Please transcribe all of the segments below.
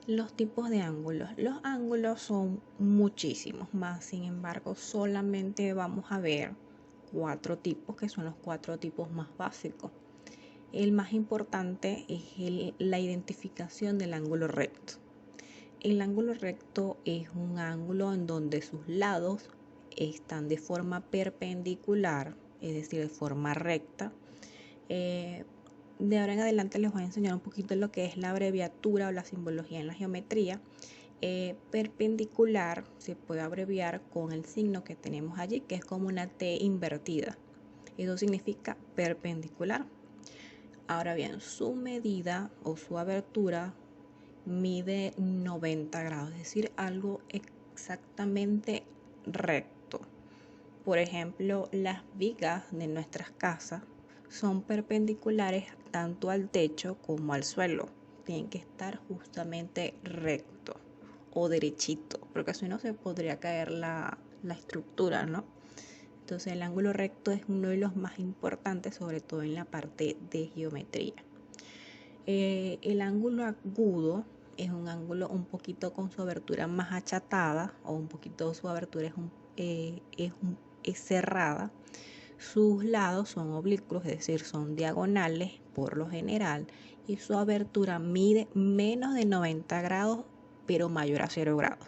Los tipos de ángulos. Los ángulos son muchísimos más, sin embargo, solamente vamos a ver 4 tipos, que son los 4 tipos más básicos. El más importante es la identificación del ángulo recto. El ángulo recto es un ángulo en donde sus lados están de forma perpendicular, es decir, de forma recta. De ahora en adelante les voy a enseñar un poquito lo que es la abreviatura o la simbología en la geometría. Perpendicular se puede abreviar con el signo que tenemos allí, que es como una T invertida. Eso significa perpendicular. Ahora bien, su medida o su abertura mide 90 grados, es decir, algo exactamente recto. Por ejemplo, las vigas de nuestras casas son perpendiculares tanto al techo como al suelo. Tienen que estar justamente recto o derechito, porque si no se podría caer la estructura, ¿no? Entonces el ángulo recto es uno de los más importantes, sobre todo en la parte de geometría. El ángulo agudo es un ángulo un poquito con su abertura más achatada, o un poquito su abertura es cerrada. Sus lados son oblicuos, es decir, son diagonales por lo general, y su abertura mide menos de 90 grados, pero mayor a 0 grados.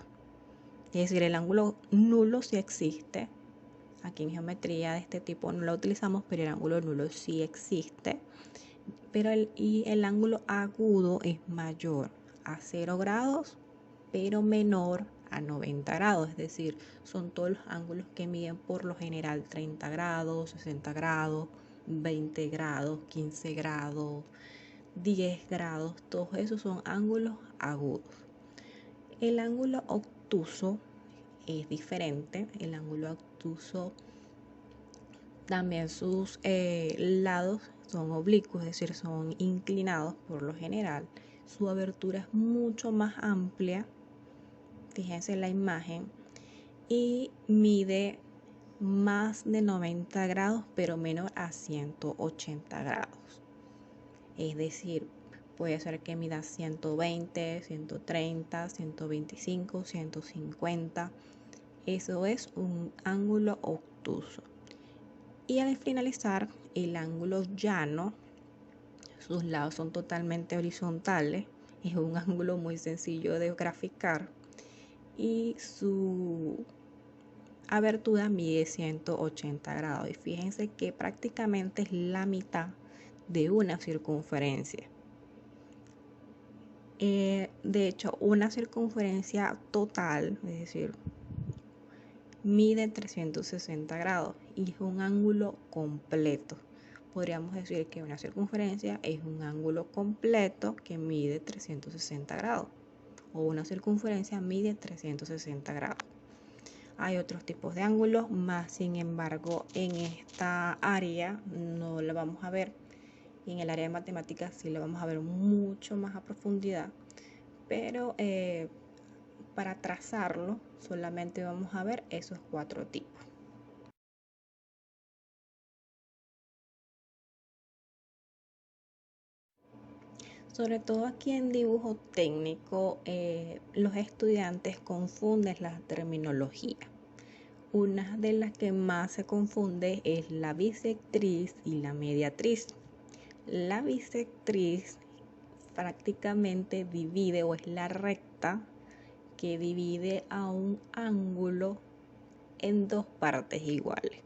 Es decir, el ángulo nulo sí existe. Aquí en geometría de este tipo no lo utilizamos, pero el ángulo nulo sí existe. Pero el ángulo agudo es mayor a 0 grados, pero menor a 90 grados. Es decir, son todos los ángulos que miden por lo general 30 grados, 60 grados, 20 grados, 15 grados, 10 grados. Todos esos son ángulos agudos. El ángulo obtuso es diferente. El ángulo obtuso también sus lados son oblicuos, es decir, son inclinados por lo general. Su abertura es mucho más amplia, fíjense en la imagen, y mide más de 90 grados, pero menor a 180 grados. Es decir, puede ser que mida 120, 130, 125, 150. Eso es un ángulo obtuso. Y al finalizar, el ángulo llano, sus lados son totalmente horizontales, es un ángulo muy sencillo de graficar, y su abertura mide 180 grados. Y fíjense que prácticamente es la mitad de una circunferencia. De hecho, una circunferencia total, es decir, mide 360 grados y es un ángulo completo. Podríamos decir que una circunferencia es un ángulo completo que mide 360 grados, o una circunferencia mide 360 grados. Hay otros tipos de ángulos, más sin embargo en esta área no la vamos a ver. Y en el área de matemáticas sí la vamos a ver mucho más a profundidad, pero para trazarlo solamente vamos a ver esos 4 tipos. Sobre todo aquí en dibujo técnico, los estudiantes confunden la terminología. Una de las que más se confunde es la bisectriz y la mediatriz. La bisectriz prácticamente divide, o es la recta que divide a un ángulo en 2 partes iguales.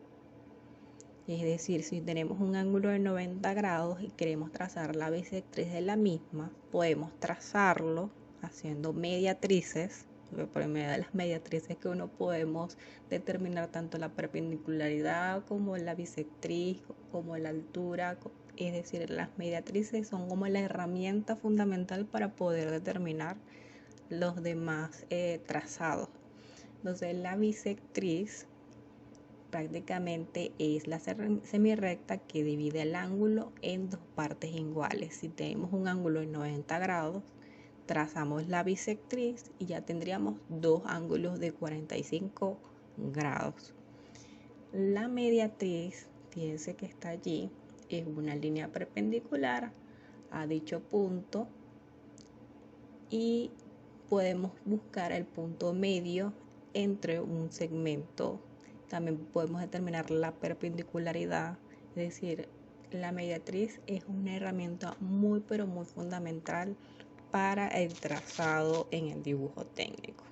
Es decir, si tenemos un ángulo de 90 grados y queremos trazar la bisectriz de la misma, podemos trazarlo haciendo mediatrices. Por medio de las mediatrices que uno podemos determinar tanto la perpendicularidad como la bisectriz, como la altura. Es decir, las mediatrices son como la herramienta fundamental para poder determinar los demás trazados. Entonces la bisectriz prácticamente es la semirrecta que divide el ángulo en 2 partes iguales. Si tenemos un ángulo de 90 grados, trazamos la bisectriz y ya tendríamos 2 ángulos de 45 grados. La mediatriz, fíjense que está allí, es una línea perpendicular a dicho punto y podemos buscar el punto medio entre un segmento. También podemos determinar la perpendicularidad, es decir, la mediatriz es una herramienta muy pero muy fundamental para el trazado en el dibujo técnico.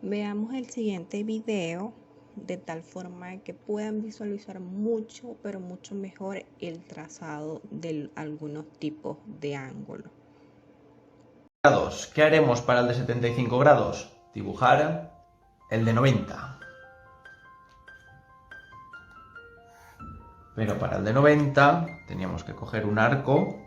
Veamos el siguiente video de tal forma que puedan visualizar mucho pero mucho mejor el trazado de algunos tipos de ángulos. ¿Qué haremos para el de 75 grados? Dibujar el de 90. Pero para el de 90 teníamos que coger un arco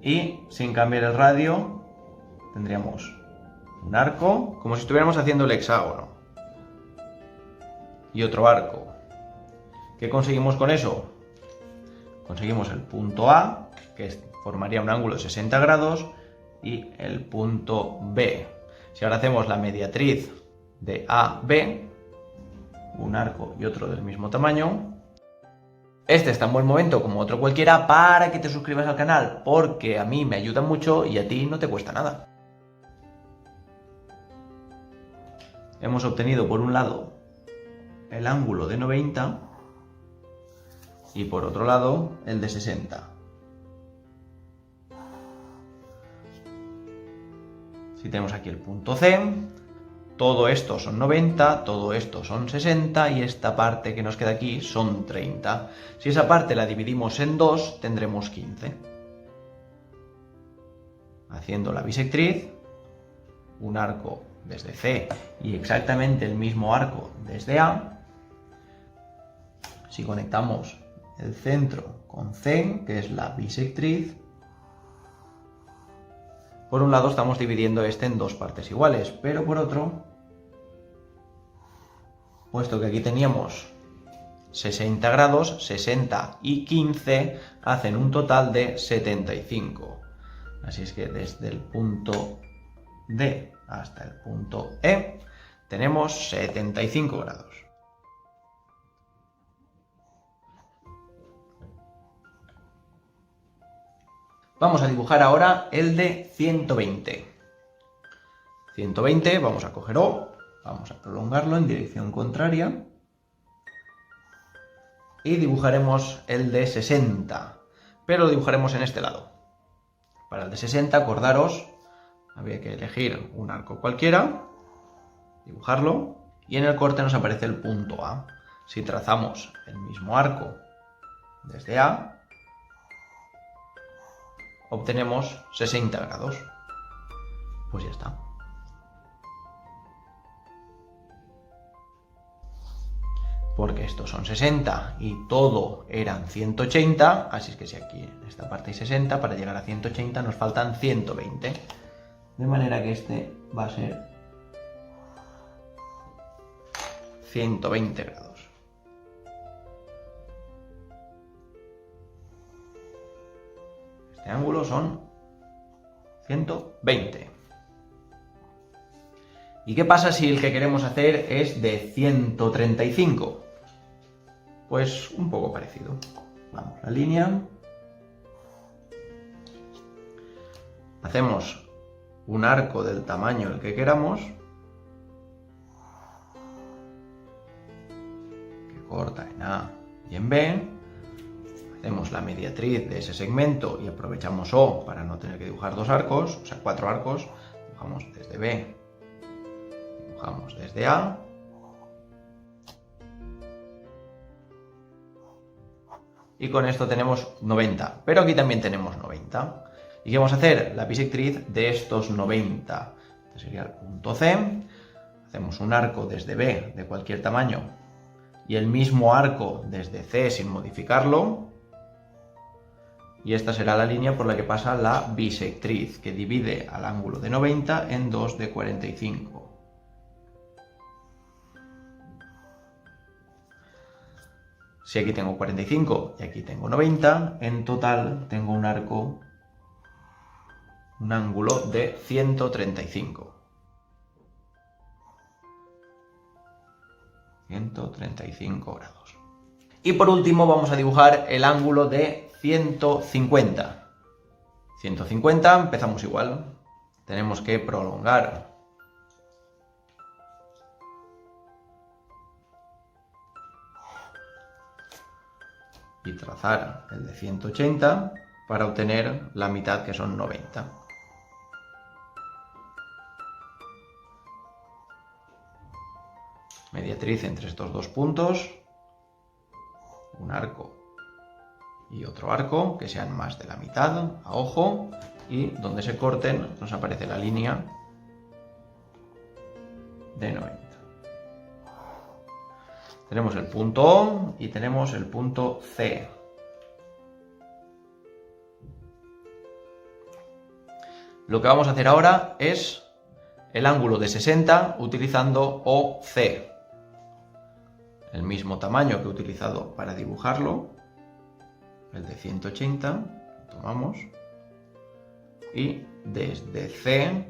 y sin cambiar el radio tendríamos un arco como si estuviéramos haciendo el hexágono y otro arco. ¿Qué conseguimos con eso? Conseguimos el punto A, que formaría un ángulo de 60 grados, y el punto B. Si ahora hacemos la mediatriz de AB, un arco y otro del mismo tamaño, este es tan buen momento como otro cualquiera para que te suscribas al canal, porque a mí me ayuda mucho y a ti no te cuesta nada. Hemos obtenido por un lado el ángulo de 90 y por otro lado el de 60. Si tenemos aquí el punto C, todo esto son 90, todo esto son 60 y esta parte que nos queda aquí son 30. Si esa parte la dividimos en 2, tendremos 15. Haciendo la bisectriz, un arco desde C y exactamente el mismo arco desde A, si conectamos el centro con C, que es la bisectriz, por un lado estamos dividiendo este en dos partes iguales, pero por otro, puesto que aquí teníamos 60 grados, 60 y 15 hacen un total de 75. Así es que desde el punto D hasta el punto E tenemos 75 grados. Vamos a dibujar ahora el de 120. 120, vamos a coger O, vamos a prolongarlo en dirección contraria y dibujaremos el de 60, pero lo dibujaremos en este lado. Para el de 60, acordaros, había que elegir un arco cualquiera, dibujarlo y en el corte nos aparece el punto A. Si trazamos el mismo arco desde A, obtenemos 60 grados. Pues ya está. Porque estos son 60 y todo eran 180, así es que si aquí en esta parte hay 60, para llegar a 180 nos faltan 120. De manera que este va a ser 120 grados. Este ángulo son 120. ¿Y qué pasa si el que queremos hacer es de 135? Pues un poco parecido. Vamos a la línea. Hacemos un arco del tamaño el que queramos. Que corta en A y en B. Hacemos la mediatriz de ese segmento y aprovechamos O para no tener que dibujar dos arcos, o sea, 4 arcos. Dibujamos desde B, dibujamos desde A. Y con esto tenemos 90, pero aquí también tenemos 90. ¿Y qué vamos a hacer? La bisectriz de estos 90. Este sería el punto C. Hacemos un arco desde B de cualquier tamaño y el mismo arco desde C sin modificarlo. Y esta será la línea por la que pasa la bisectriz, que divide al ángulo de 90 en 2 de 45. Si aquí tengo 45 y aquí tengo 90, en total tengo un arco, un ángulo de 135. 135 grados. Y por último vamos a dibujar el ángulo de 150. 150, empezamos igual. Tenemos que prolongar y trazar el de 180 para obtener la mitad, que son 90. Mediatriz entre estos dos puntos, un arco y otro arco que sean más de la mitad a ojo, y donde se corten nos aparece la línea de 90. Tenemos el punto O y tenemos el punto C. Lo que vamos a hacer ahora es el ángulo de 60 utilizando OC. El mismo tamaño que he utilizado para dibujarlo, el de 180, tomamos, y desde C,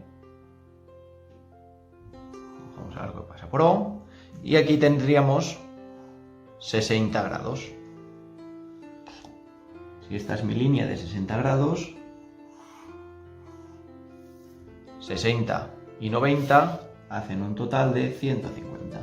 dibujamos algo que pasa por O, y aquí tendríamos 60 grados. Si esta es mi línea de 60 grados, 60 y 90 hacen un total de 150.